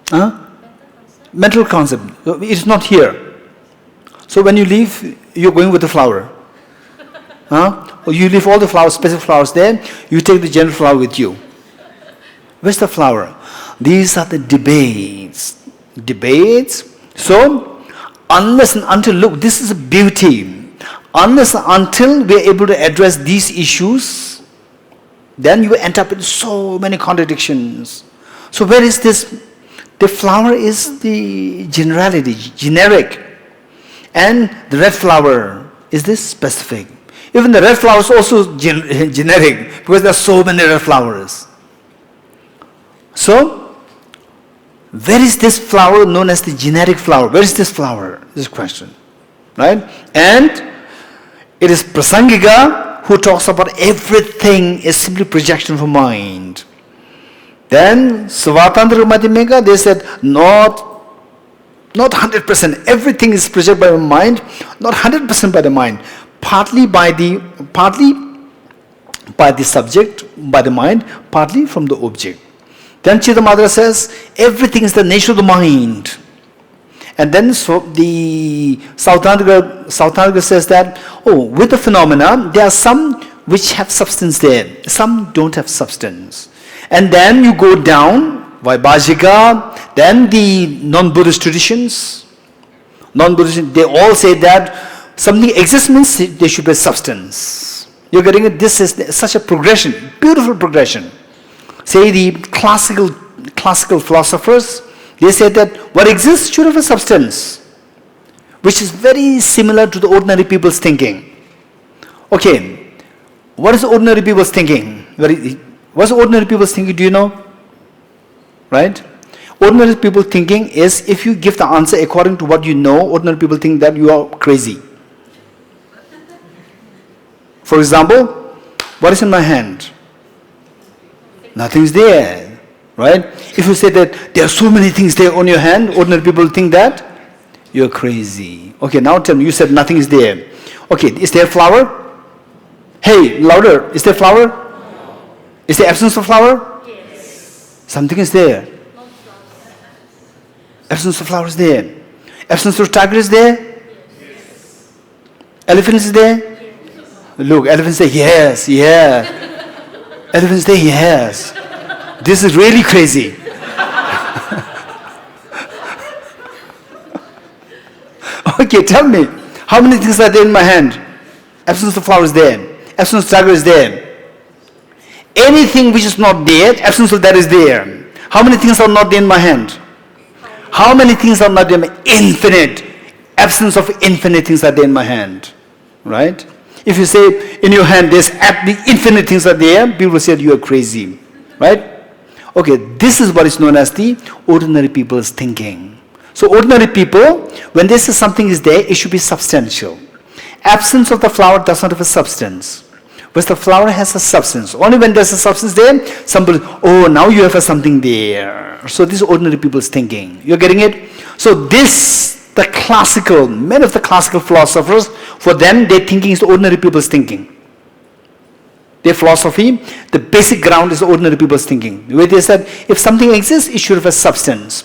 Huh? Mental concept. It's not here. So when you leave, you're going with the flower. Huh? Or you leave all the flowers, specific flowers there, you take the general flower with you. Where's the flower? These are the debates. Debates. So, unless and until, look, this is a beauty. Unless and until we're able to address these issues, then you end up in so many contradictions. So where is this? The flower is the generality, generic. And the red flower is this specific. Even the red flower is also generic because there are so many red flowers. So, where is this flower known as the generic flower? Where is this flower? This question. Right? And it is Prasangika who talks about everything is simply projection of mind. Then, Svatantra Madhyamika, they said, not 100%. Everything is projected by the mind, not 100% by the mind. Partly by the subject, by the mind, partly from the object. Then Chidamadra says, everything is the nature of the mind. And then so the Sautantrika says that, with the phenomena, there are some which have substance there, some don't have substance. And then you go down, Vaibhajika, then the non-Buddhist traditions, they all say that something exists means there should be substance. You're getting it? This is such a progression, beautiful progression. Say the classical philosophers, they say that what exists should have a substance, which is very similar to the ordinary people's thinking. Okay, what is the ordinary people's thinking? What's the ordinary people's thinking, do you know? Right? Ordinary people thinking is, if you give the answer according to what you know, ordinary people think that you are crazy. For example, what is in my hand? Nothing's there. Right? If you say that there are so many things there on your hand, ordinary people think that you're crazy. Okay, now tell me, you said nothing is there. Okay, is there flower? Hey, louder. Is there flower? No. Is there absence of flower? Yes. Something is there. Absence of flower is there. Absence of tiger is there? Yes. Elephant is there? Yes. Look, elephant say yes, yeah. Elephant say yes. This is really crazy. Okay, tell me, how many things are there in my hand? Absence of flower is there. Absence of tiger is there. Anything which is not there, absence of that is there. How many things are not there in my hand? How many things are not there? Infinite. Absence of infinite things are there in my hand. Right? If you say in your hand there's infinite things are there, people will say you are crazy. Right? Okay, this is what is known as the ordinary people's thinking. So ordinary people, when they say something is there, it should be substantial. Absence of the flower does not have a substance. But the flower has a substance. Only when there's a substance there, somebody, oh, now you have something there. So this is ordinary people's thinking. You're getting it? So this, the classical, many of the classical philosophers, for them, their thinking is the ordinary people's thinking. Their philosophy, the basic ground is ordinary people's thinking. Where they said, if something exists, it should have a substance.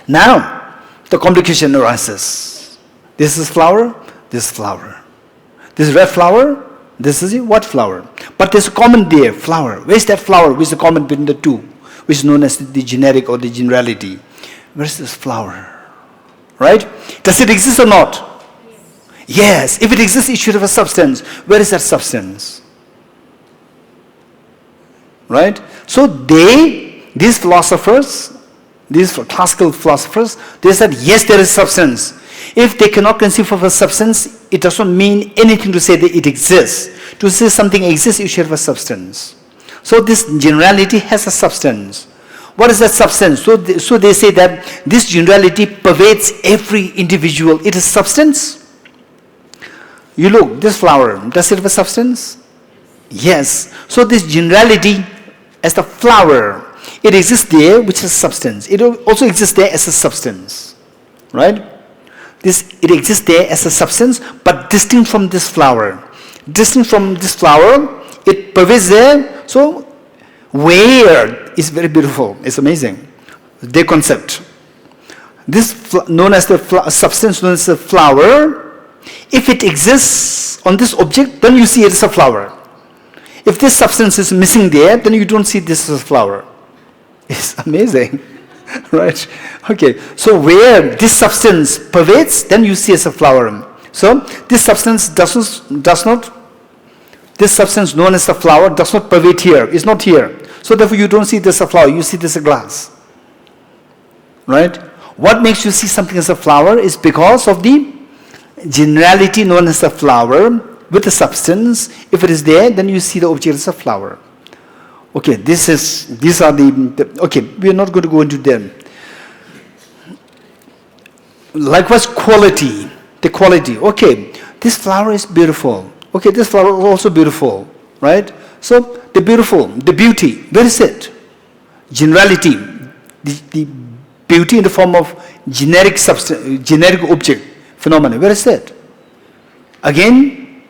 Now, the complication arises. This is flower, this is flower. This is red flower, this is what flower? But there's a common there, flower. Where's that flower? Which is the common between the two? Which is known as the generic or the generality. Where's this flower? Right? Does it exist or not? Yes. If it exists, it should have a substance. Where is that substance? Right? So these philosophers, these classical philosophers, they said, yes, there is substance. If they cannot conceive of a substance, it does not mean anything to say that it exists. To say something exists, it should have a substance. So this generality has a substance. What is that substance? So they say that this generality pervades every individual. It is substance. You look, this flower, does it have a substance? Yes. So this generality as the flower, it exists there, which is substance. It also exists there as a substance. Right? It exists there as a substance, but distinct from this flower. Distinct from this flower, it pervades there. So, where is very beautiful. It's amazing. Their concept. This known as the substance, known as the flower, if it exists on this object, then you see it as a flower. If this substance is missing there, then you don't see this as a flower. It's amazing. Right? Okay. So where this substance pervades, then you see as a flower. So this substance this substance known as a flower does not pervade here. It's not here. So therefore you don't see this as a flower, you see this as a glass. Right? What makes you see something as a flower is because of the generality known as a flower with the substance. If it is there, then you see the object as a flower. Okay, these are okay, we are not going to go into them. Likewise, quality, the quality. Okay, this flower is beautiful. Okay, this flower is also beautiful, right? So, the beautiful, the beauty, where is it? Generality, the beauty in the form of generic substance, generic object, phenomena, where is it? Again,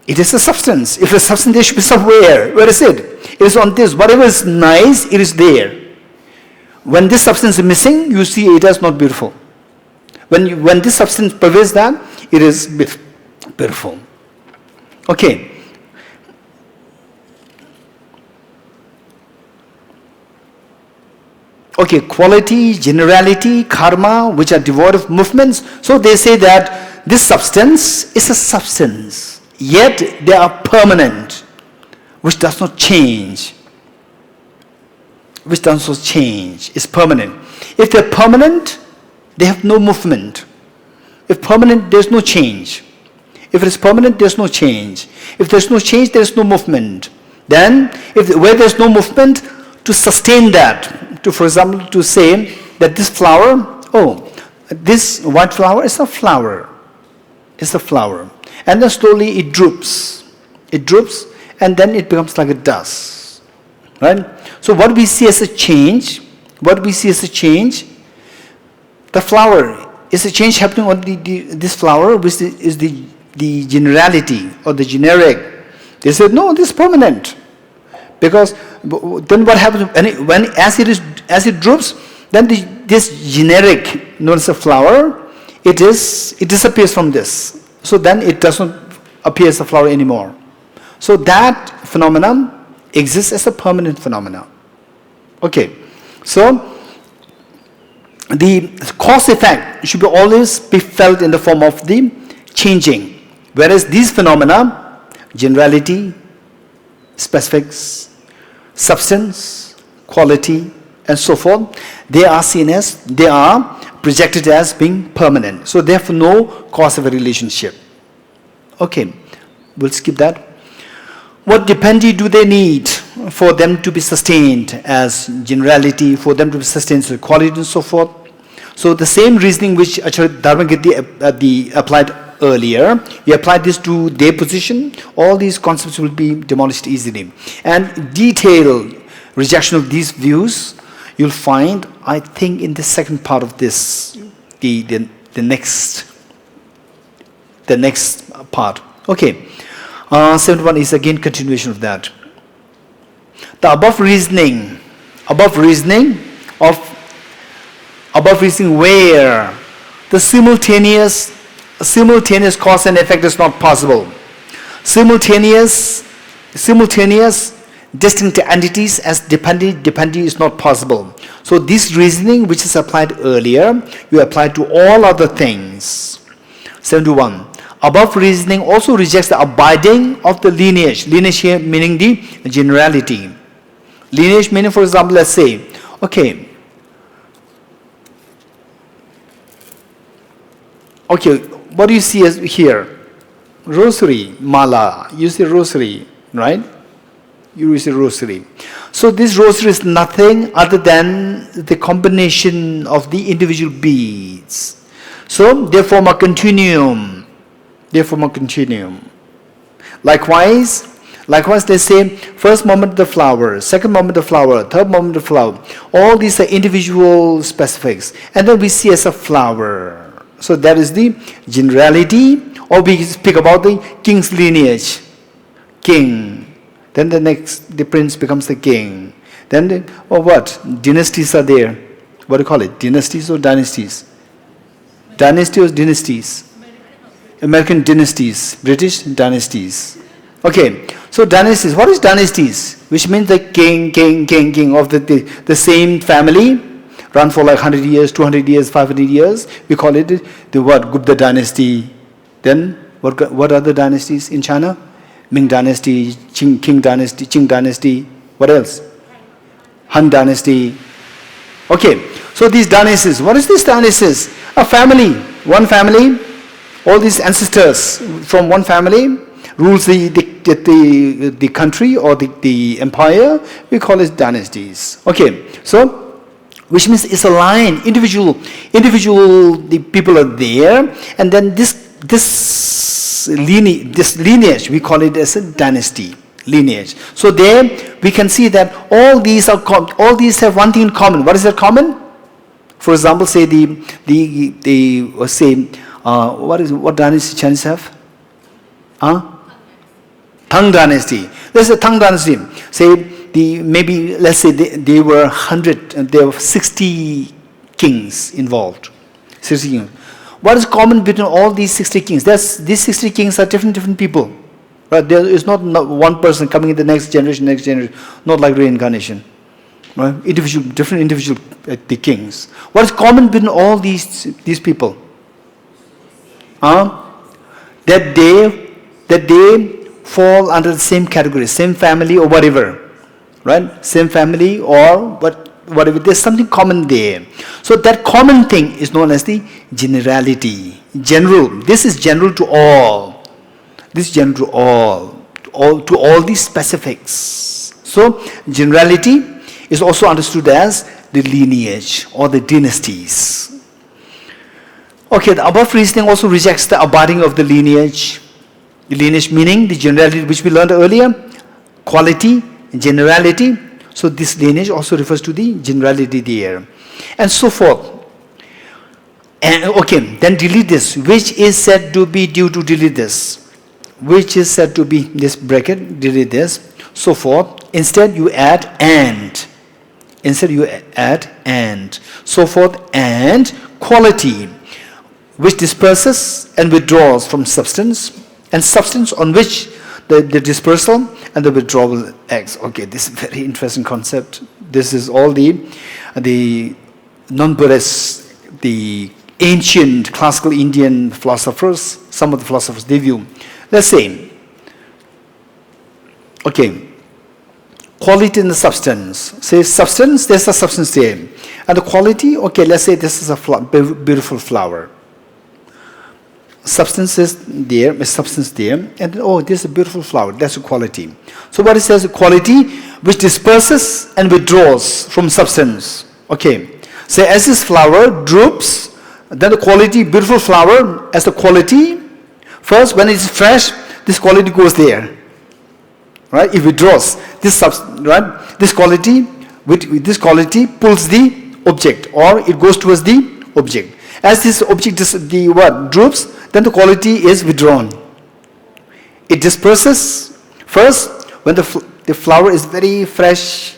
it is a substance. If a substance, there should be somewhere. Where is it? It is on this. Whatever is nice, it is there. When this substance is missing, you see it as not beautiful. When this substance pervades that, it is beautiful. Okay. Okay, quality, generality, karma, which are devoid of movements. So they say that this substance is a substance, yet they are permanent, which does not change. Which does not change, is permanent. If they're permanent, they have no movement. If permanent, there's no change. If it is permanent, there's no change. If there's no change, there's no movement. Then, where there's no movement, to sustain that, for example, to say that this flower, this white flower is a flower. It's a flower. And then slowly it droops. It droops, and then it becomes like a dust. Right? So what we see as a change, the flower is a change happening on this flower, which is the generality or the generic. They said, no, this is permanent. Because then what happens as it droops, then this generic known as a flower, it disappears from this. So then it doesn't appear as a flower anymore. So that phenomenon exists as a permanent phenomenon. Okay. So the cause effect should always be felt in the form of the changing. Whereas these phenomena, generality, specifics, substance, quality, and so forth, they are projected as being permanent. So they have no cause of a relationship. Okay, we'll skip that. What dependency do they need for them to be sustained as generality, for them to be sustained as quality and so forth? So the same reasoning which Acharya Dharmakirti applied earlier, you apply this to their position, all these concepts will be demolished easily. And detailed rejection of these views, you'll find, I think, in the second part of this, the next part. Okay. 71 is again continuation of that. The above reasoning where the simultaneous cause and effect is not possible. Simultaneous distinct entities as dependent is not possible. So this reasoning which is applied earlier, you apply to all other things. 71. Above reasoning also rejects the abiding of the lineage. Lineage here meaning the generality. Lineage meaning, for example, let's say, okay, what do you see as here? Rosary, mala. You see rosary, right? You see rosary. So this rosary is nothing other than the combination of the individual beads. So they form a continuum. Likewise, they say first moment the flower, second moment the flower, third moment the flower. All these are individual specifics. And then we see as a flower. So that is the generality. Or we speak about the king's lineage. King. Then the prince becomes the king. Then dynasties are there. What do you call it? Dynasties or dynasties? Dynasty or dynasties? American dynasties. British dynasties. Okay. So dynasties. What is dynasties? Which means the king of the same family. Run for like 100 years, 200 years, 500 years. We call it the what? Gupta dynasty. Then what other dynasties in China? Ming dynasty, Qing dynasty. What else? Han dynasty. Okay. So these dynasties. What is this dynasties? A family. One family. All these ancestors from one family rules the country or the empire. We call it dynasties. Okay. So which means it's a line, individual, the people are there, and then this lineage, we call it as a dynasty, lineage. So there we can see that all these have one thing in common. What is that common? For example, say what dynasty Chinese have? Tang dynasty. There's a Tang dynasty. Say maybe let's say they were 60 kings involved. 60 kings. What is common between all these 60 kings? These 60 kings are different people. Right? There is not one person coming in the next generation, not like reincarnation. Right? Different individual the kings. What is common between all these people? That they fall under the same category, same family or whatever. Right? Same family or whatever. There's something common there. So that common thing is known as the generality. General. This is general to all. This is general to all these specifics. So generality is also understood as the lineage or the dynasties. Okay, the above reasoning also rejects the abiding of the lineage. The lineage meaning the generality which we learned earlier, quality, generality. So this lineage also refers to the generality there. And so forth. And okay, then delete this. Which is said to be due to delete this. Which is said to be this bracket, delete this. So forth. Instead you add and. So forth and quality. Which disperses and withdraws from substance. And substance on which the dispersal and the withdrawal acts. Okay, this is a very interesting concept. This is all the non-Buddhists, the ancient classical Indian philosophers, some of the philosophers, they view. Let's say, okay, quality in the substance. Say substance, there's a substance there. And the quality, okay, let's say this is a beautiful flower. Substance is there, and this is a beautiful flower. That's a quality. So what it says, quality which disperses and withdraws from substance. Okay. So as this flower droops, then the quality, beautiful flower, as the quality First, when it's fresh, this quality goes there. Right? It withdraws. This quality pulls the object, or it goes towards the object. As this object droops, then the quality is withdrawn. It disperses. First, when the flower is very fresh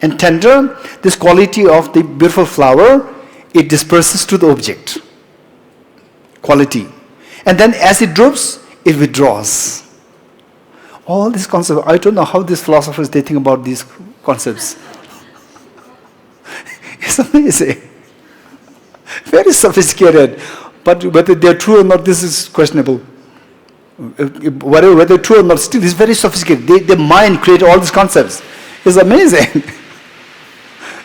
and tender, this quality of the beautiful flower, it disperses to the object. Quality. And then as it droops, it withdraws. All these concepts, I don't know how these philosophers, they think about these concepts. It's amazing. Very sophisticated. But whether they're true or not, this is questionable. Whether true or not, still it's very sophisticated. Their mind create all these concepts. It's amazing.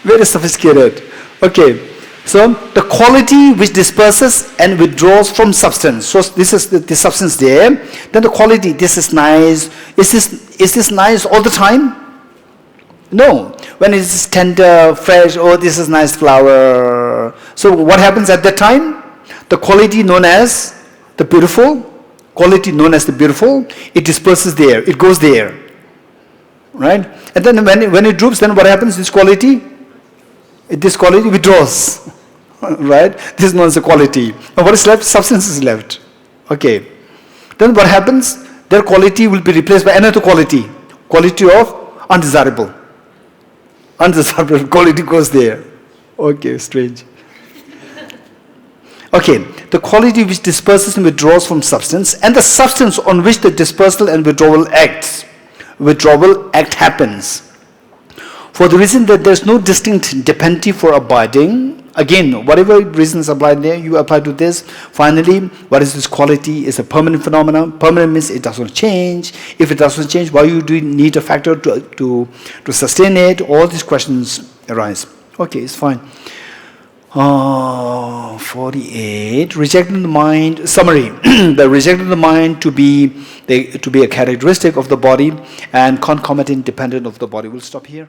Very sophisticated. Okay. So the quality which disperses and withdraws from substance. So this is the substance there. Then the quality, this is nice. Is this nice all the time? No. When it is tender, fresh, oh, this is nice flower. So what happens at that time? The quality known as the beautiful, it disperses there. It goes there. Right? And then when it droops, then what happens? This quality withdraws. Right? This is known as the quality. Now what is left? Substance is left. Okay. Then what happens? Their quality will be replaced by another quality. Quality of undesirable. Undesirable quality goes there. Okay, strange. Okay, the quality which disperses and withdraws from substance, and the substance on which the dispersal and withdrawal act happens. For the reason that there is no distinct dependency for abiding, again, whatever reasons apply there, you apply to this. Finally, what is this quality? Is a permanent phenomenon. Permanent means it doesn't change. If it doesn't change, why you do need a factor to sustain it? All these questions arise. Okay, it's fine. 48. Rejecting the mind. Summary. The rejecting the mind to be a characteristic of the body and concomitant dependent of the body. We'll stop here.